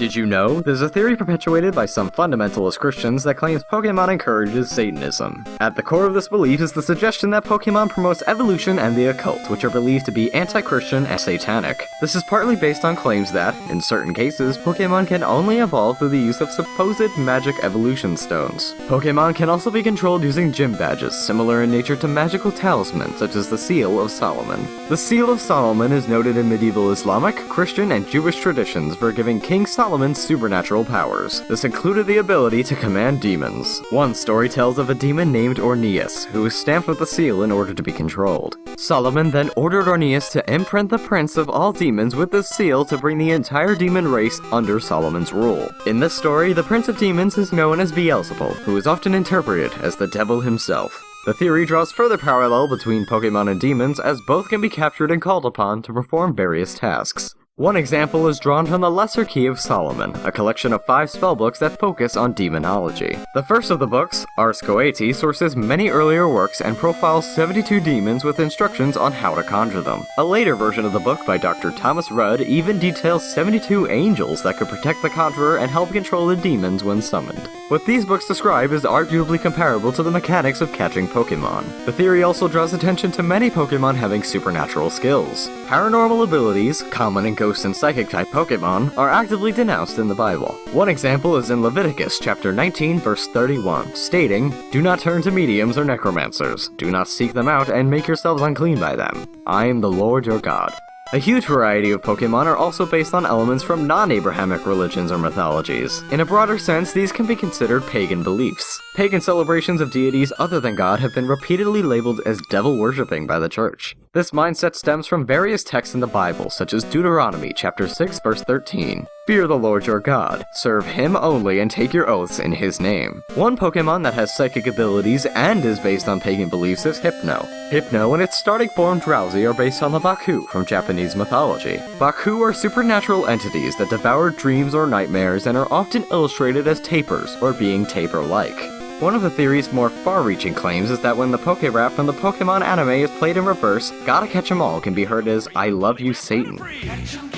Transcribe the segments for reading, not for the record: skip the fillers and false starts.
Did you know? There's a theory perpetuated by some fundamentalist Christians that claims Pokemon encourages Satanism. At the core of this belief is the suggestion that Pokemon promotes evolution and the occult, which are believed to be anti-Christian and satanic. This is partly based on claims that, in certain cases, Pokemon can only evolve through the use of supposed magic evolution stones. Pokemon can also be controlled using gym badges, similar in nature to magical talismans such as the Seal of Solomon. The Seal of Solomon is noted in medieval Islamic, Christian, and Jewish traditions for giving King Solomon supernatural powers. This included the ability to command demons. One story tells of a demon named Orneus, who was stamped with the seal in order to be controlled. Solomon then ordered Orneus to imprint the prince of all demons with this seal to bring the entire demon race under Solomon's rule. In this story, the prince of demons is known as Beelzebul, who is often interpreted as the devil himself. The theory draws further parallel between Pokemon and demons, as both can be captured and called upon to perform various tasks. One example is drawn from the Lesser Key of Solomon, a collection of 5 spellbooks that focus on demonology. The first of the books, Ars Goetia, sources many earlier works and profiles 72 demons with instructions on how to conjure them. A later version of the book by Dr. Thomas Rudd even details 72 angels that could protect the conjurer and help control the demons when summoned. What these books describe is arguably comparable to the mechanics of catching Pokemon. The theory also draws attention to many Pokemon having supernatural skills. Paranormal abilities, common in ghost and psychic type Pokemon, are actively denounced in the Bible. One example is in Leviticus chapter 19 verse 31, stating, "Do not turn to mediums or necromancers. Do not seek them out and make yourselves unclean by them. I am the Lord your God." A huge variety of Pokemon are also based on elements from non-Abrahamic religions or mythologies. In a broader sense, these can be considered pagan beliefs. Pagan celebrations of deities other than God have been repeatedly labeled as devil-worshipping by the Church. This mindset stems from various texts in the Bible, such as Deuteronomy chapter 6 verse 13. "Fear the Lord your God, serve him only and take your oaths in his name." One Pokemon that has psychic abilities and is based on pagan beliefs is Hypno. Hypno and its starting form Drowsy are based on the Baku from Japanese mythology. Baku are supernatural entities that devour dreams or nightmares and are often illustrated as tapirs or being tapir-like. One of the theory's more far-reaching claims is that when the Poké-Rap from the Pokemon anime is played in reverse, Gotta Catch 'Em All can be heard as "I love you, Satan." Catch 'em,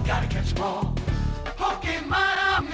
gotta catch 'em all. Pokemon,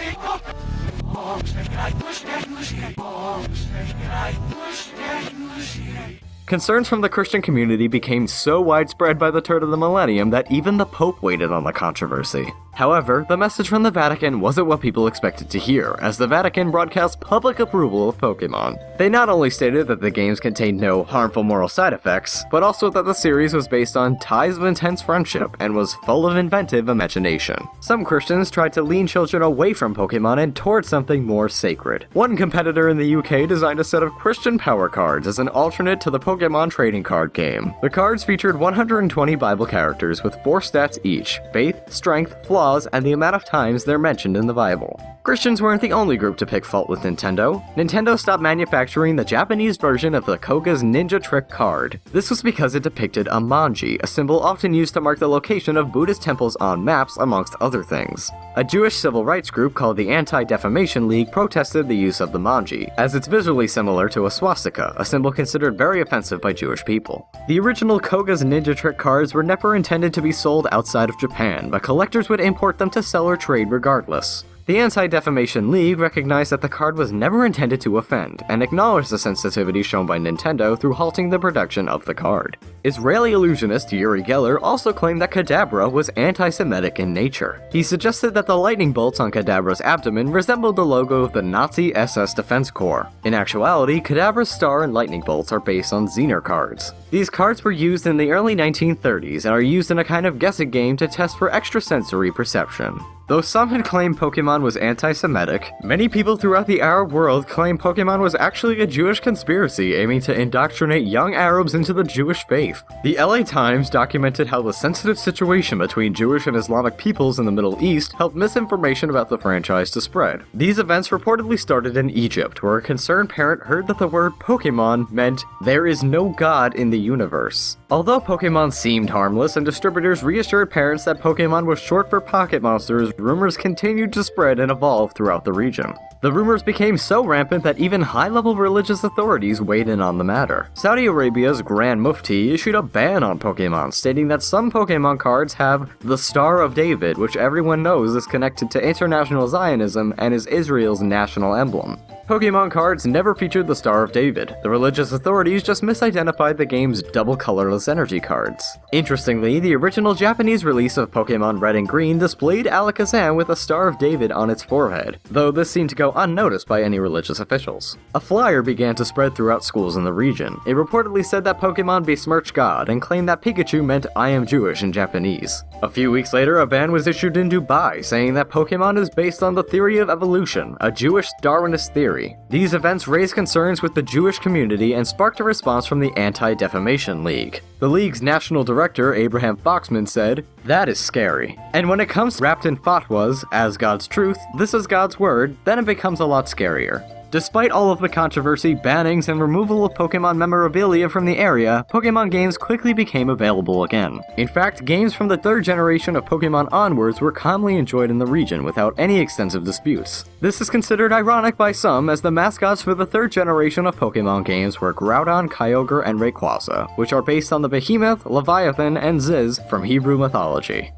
Concerns from the Christian community became so widespread by the turn of the millennium that even the Pope waited on the controversy. However, the message from the Vatican wasn't what people expected to hear, as the Vatican broadcast public approval of Pokemon. They not only stated that the games contained no harmful moral side effects, but also that the series was based on ties of intense friendship and was full of inventive imagination. Some Christians tried to lean children away from Pokemon and towards something more sacred. One competitor in the UK designed a set of Christian power cards as an alternate to the Pokemon trading card game. The cards featured 120 Bible characters with 4 stats each: faith, strength, flaws, and the amount of times they're mentioned in the Bible. Christians weren't the only group to pick fault with Nintendo. Nintendo stopped manufacturing the Japanese version of the Koga's Ninja Trick card. This was because it depicted a manji, a symbol often used to mark the location of Buddhist temples on maps, amongst other things. A Jewish civil rights group called the Anti-Defamation League protested the use of the manji, as it's visually similar to a swastika, a symbol considered very offensive by Jewish people. The original Koga's Ninja Trick cards were never intended to be sold outside of Japan, but collectors would import them to sell or trade regardless. The Anti-Defamation League recognized that the card was never intended to offend, and acknowledged the sensitivity shown by Nintendo through halting the production of the card. Israeli illusionist Uri Geller also claimed that Kadabra was anti-Semitic in nature. He suggested that the lightning bolts on Kadabra's abdomen resembled the logo of the Nazi SS Defense Corps. In actuality, Kadabra's star and lightning bolts are based on Zener cards. These cards were used in the early 1930s and are used in a kind of guessing game to test for extrasensory perception. Though some had claimed Pokemon was anti-Semitic, many people throughout the Arab world claimed Pokemon was actually a Jewish conspiracy aiming to indoctrinate young Arabs into the Jewish faith. The LA Times documented how the sensitive situation between Jewish and Islamic peoples in the Middle East helped misinformation about the franchise to spread. These events reportedly started in Egypt, where a concerned parent heard that the word Pokemon meant "there is no God in the universe." Although Pokemon seemed harmless and distributors reassured parents that Pokemon was short for Pocket Monsters, rumors continued to spread and evolve throughout the region. The rumors became so rampant that even high-level religious authorities weighed in on the matter. Saudi Arabia's Grand Mufti issued a ban on Pokemon, stating that some Pokemon cards have the Star of David, which everyone knows is connected to international Zionism and is Israel's national emblem. Pokemon cards never featured the Star of David. The religious authorities just misidentified the game's double colorless energy cards. Interestingly, the original Japanese release of Pokemon Red and Green displayed Alakazam with a Star of David on its forehead, though this seemed to go unnoticed by any religious officials. A flyer began to spread throughout schools in the region. It reportedly said that Pokemon besmirched God and claimed that Pikachu meant "I am Jewish" in Japanese. A few weeks later, a ban was issued in Dubai saying that Pokemon is based on the theory of evolution, a Jewish Darwinist theory. These events raised concerns with the Jewish community and sparked a response from the Anti-Defamation League. The league's national director, Abraham Foxman, said, "That is scary. And when it comes wrapped in fatwas, as God's truth, this is God's word, then it becomes a lot scarier." Despite all of the controversy, bannings, and removal of Pokemon memorabilia from the area, Pokemon games quickly became available again. In fact, games from the third generation of Pokemon onwards were calmly enjoyed in the region without any extensive disputes. This is considered ironic by some, as the mascots for the third generation of Pokemon games were Groudon, Kyogre, and Rayquaza, which are based on the Behemoth, Leviathan, and Ziz from Hebrew mythology.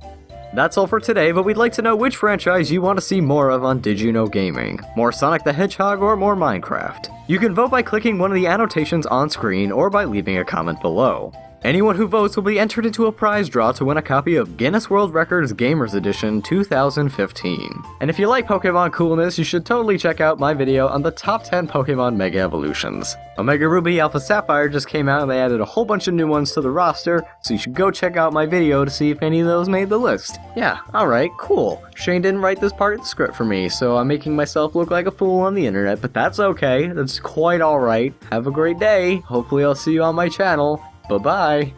That's all for today, but we'd like to know which franchise you want to see more of on Did You Know Gaming. More Sonic the Hedgehog or more Minecraft? You can vote by clicking one of the annotations on screen or by leaving a comment below. Anyone who votes will be entered into a prize draw to win a copy of Guinness World Records Gamers Edition 2015. And if you like Pokemon coolness, you should totally check out my video on the top 10 Pokemon Mega Evolutions. Omega Ruby Alpha Sapphire just came out and they added a whole bunch of new ones to the roster, so you should go check out my video to see if any of those made the list. Yeah, alright, cool. Shane didn't write this part of the script for me, so I'm making myself look like a fool on the internet, but that's okay. That's quite alright. Have a great day. Hopefully I'll see you on my channel. Bye-bye.